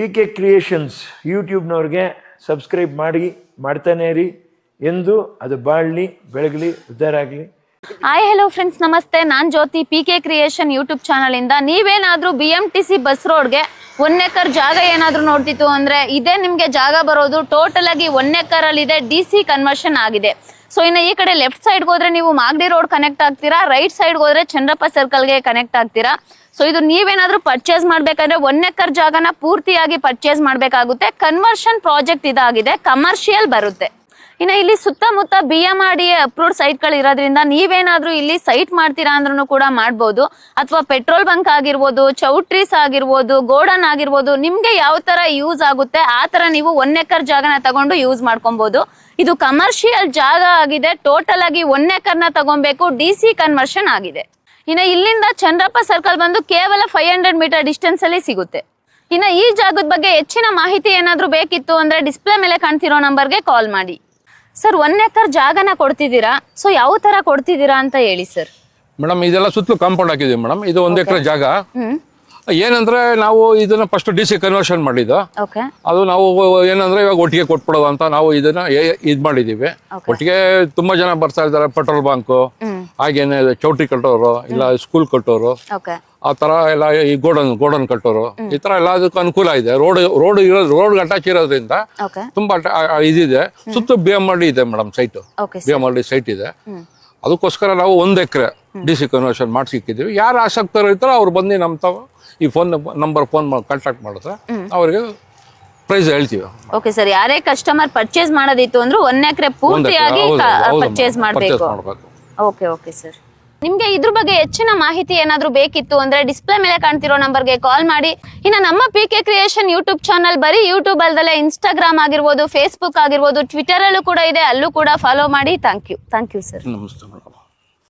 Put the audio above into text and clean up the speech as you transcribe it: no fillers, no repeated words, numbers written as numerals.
PK creations ಯೂಟ್ಯೂಬ್ನವ್ರಿಗೆ subscribe ಮಾಡ್ತಾನೆ ಇರಿ. ಎಂದು ಅದು ಬಾಳಲಿ, ಬೆಳಗಲಿ, ಉದ್ಧಾರ ಆಗಲಿ. ಹಾಯ್ ಹಲೋ ಫ್ರೆಂಡ್ಸ್, ನಮಸ್ತೆ. ನಾನು ಜ್ಯೋತಿ, PK ಕ್ರಿಯೇಷನ್ ಯೂಟ್ಯೂಬ್ ಚಾನಲ್ ಇಂದ. ನೀವೇನಾದ್ರೂ BMTC ಬಸ್ ರೋಡ್ಗೆ 1 ಎಕರ್ ಜಾಗ ಏನಾದ್ರೂ ನೋಡ್ತಿತ್ತು ಅಂದ್ರೆ ಇದೇ ನಿಮ್ಗೆ ಜಾಗ ಬರೋದು. ಟೋಟಲ್ ಆಗಿ 1 ಎಕರ್ ಅಲ್ಲಿ ಇದೆ, DC ಕನ್ವರ್ಷನ್ ಆಗಿದೆ. ಸೊ ಇನ್ನು ಈ ಕಡೆ ಲೆಫ್ಟ್ ಸೈಡ್ ಹೋದ್ರೆ ನೀವು ಮಾಗಡಿ ರೋಡ್ ಕನೆಕ್ಟ್ ಆಗ್ತೀರಾ, ರೈಟ್ ಸೈಡ್ ಹೋದ್ರೆ ಚಂದ್ರಪ್ಪ ಸರ್ಕಲ್ಗೆ ಕನೆಕ್ಟ್ ಆಗ್ತೀರಾ. ಸೊ ಇದು ನೀವೇನಾದ್ರೂ ಪರ್ಚೇಸ್ ಮಾಡ್ಬೇಕಂದ್ರೆ 1 ಎಕರ್ ಜಾಗನ ಪೂರ್ತಿಯಾಗಿ ಪರ್ಚೇಸ್ ಮಾಡ್ಬೇಕಾಗುತ್ತೆ. ಕನ್ವರ್ಷನ್ ಪ್ರಾಜೆಕ್ಟ್ ಇದಾಗಿದೆ, ಕಮರ್ಷಿಯಲ್ ಬರುತ್ತೆ. ಇನ್ನು ಇಲ್ಲಿ ಸುತ್ತಮುತ್ತ BMRD ಅಪ್ರೂವ್ಡ್ ಸೈಟ್ಗಳು ಇರೋದ್ರಿಂದ ನೀವೇನಾದ್ರೂ ಇಲ್ಲಿ ಸೈಟ್ ಮಾಡ್ತೀರಾ ಅಂದ್ರೂ ಕೂಡ ಮಾಡ್ಬೋದು. ಅಥವಾ ಪೆಟ್ರೋಲ್ ಬಂಕ್ ಆಗಿರ್ಬೋದು, ಚೌಟ್ರೀಸ್ ಆಗಿರ್ಬೋದು, ಗೋಡನ್ ಆಗಿರ್ಬೋದು, ನಿಮ್ಗೆ ಯಾವ ತರ ಯೂಸ್ ಆಗುತ್ತೆ ಆ ತರ ನೀವು 1 ಎಕರ್ ಜಾಗನ ತಗೊಂಡು ಯೂಸ್ ಮಾಡ್ಕೊಬಹುದು. ಇದು ಕಮರ್ಷಿಯಲ್ ಜಾಗ ಆಗಿದೆ. ಟೋಟಲ್ ಆಗಿ 1 ಎಕರ್ನ ತಗೊಬೇಕು, DC ಕನ್ವರ್ಷನ್ ಆಗಿದೆ. ಇನ್ನು ಇಲ್ಲಿಂದ ಚಂದ್ರಪ್ಪ ಸರ್ಕಲ್ ಬಂದು ಕೇವಲ 500 ಮೀಟರ್ ಡಿಸ್ಟೆನ್ಸ್ ಅಲ್ಲಿ ಸಿಗುತ್ತೆ. ಇನ್ನು ಈ ಜಾಗದ ಬಗ್ಗೆ ಹೆಚ್ಚಿನ ಮಾಹಿತಿ ಏನಾದ್ರೂ ಬೇಕಿತ್ತು ಅಂದ್ರೆ ಡಿಸ್ಪ್ಲೇ ಮೇಲೆ ಕಾಣ್ತಿರೋ ನಂಬರ್ಗೆ ಕಾಲ್ ಮಾಡಿ. ಸರ್, 1 ಎಕರ್ ಜಾಗನ ಕೊಡ್ತಿದ್ದೀರಾ, ಸೊ ಯಾವ ತರ ಕೊಡ್ತಿದ್ದೀರಾ ಅಂತ ಹೇಳಿ ಸರ್. ಮೇಡಮ್, ಇದೆಲ್ಲ ಸುತ್ತಲೂ ಕಾಂಪೌಂಡ್ ಹಾಕಿದೀವಿ ಮೇಡಮ್. ಇದು 1 ಎಕರೆ ಜಾಗ. ಏನಂದ್ರೆ ನಾವು ಇದನ್ನ ಫಸ್ಟ್ DC ಕನ್ವರ್ಷನ್ ಮಾಡಿದ್ದು. ಅದು ನಾವು ಏನಂದ್ರೆ ಇವಾಗ ಒಟ್ಟಿಗೆ ಕೊಟ್ಬಿಡೋದು ಅಂತ ನಾವು ಇದನ್ನ ಇದ್ ಮಾಡಿದೀವಿ. ಒಟ್ಟಿಗೆ ತುಂಬಾ ಜನ ಬರ್ತಾ ಇದಾರೆ. ಪೆಟ್ರೋಲ್ ಬಂಕ್, ಹಾಗೇನೆ ಚೌಟ್ರಿ ಕಟ್ಟೋರು, ಇಲ್ಲ ಸ್ಕೂಲ್ ಕಟ್ಟೋರು, ಆ ತರ ಎಲ್ಲ ಈ ಗೋಡನ್ ಕಟ್ಟೋರು, ಈ ತರ ಎಲ್ಲದಕ್ಕೂ ಅನುಕೂಲ ಇದೆ. ರೋಡ್ ಅಟ್ಯಾಚ್ ಇರೋದ್ರಿಂದ ತುಂಬಾ ಇದಿದೆ. ಸುತ್ತ BMRD ಇದೆ ಮೇಡಮ್ ಸೈಟ್. BMRD ಸೈಟ್ ಇದೆ. ಅದಕ್ಕೋಸ್ಕರ ನಾವು 1 ಎಕರೆ DC ಕನ್ವರ್ಷನ್ ಮಾಡಿಸಿಕ್ಕಿದ್ದೀವಿ. ಯಾರು ಆಸಕ್ತರು ಇರ್ತಾರೋ ಅವ್ರು ಬಂದು ನಮ್ಮ ತಾವು ಈ ಫೋನ್ ಕಾಂಟ್ಯಾಕ್ಟ್ ಮಾಡಿದ್ರೆ ಅವರಿಗೆ ಪ್ರೈಸ್ ಹೇಳ್ತೀವಿ. ಓಕೆ ಸರ್, ಯಾರೇ ಕಸ್ಟಮರ್ ಪರ್ಚೇಸ್ ಮಾಡೋದಿತ್ತು ಅಂದ್ರೆ 1 ಎಕರೆ ಪೂರ್ತಿಯಾಗಿ ಪರ್ಚೇಸ್ ಮಾಡಬೇಕು. Okay okay sir. ನಿಮ್ಗೆ ಇದ್ರ ಬಗ್ಗೆ ಹೆಚ್ಚಿನ ಮಾಹಿತಿ ಏನಾದ್ರೂ ಬೇಕಿತ್ತು ಅಂದ್ರೆ ಡಿಸ್ಪ್ಲೇ ಮೇಲೆ ಕಾಣ್ತಿರೋ ನಂಬರ್ಗೆ ಕಾಲ್ ಮಾಡಿ. ಇನ್ನು ನಮ್ಮ PK ಕ್ರಿಯೇಷನ್ ಯೂಟ್ಯೂಬ್ ಚಾನಲ್ ಬರೀ ಯೂಟ್ಯೂಬ್ ಅಲ್ದಲ್ಲೇ ಇನ್ಸ್ಟಾಗ್ರಾಮ್ ಆಗಿರ್ಬೋದು, ಫೇಸ್ಬುಕ್ ಆಗಿರ್ಬೋದು, ಟ್ವಿಟರ್ ಅಲ್ಲೂ ಕೂಡ ಇದೆ, ಅಲ್ಲೂ ಕೂಡ ಫಾಲೋ ಮಾಡಿ. Thank you sir. ನಮಸ್ತೆ ಮೇಡಮ್.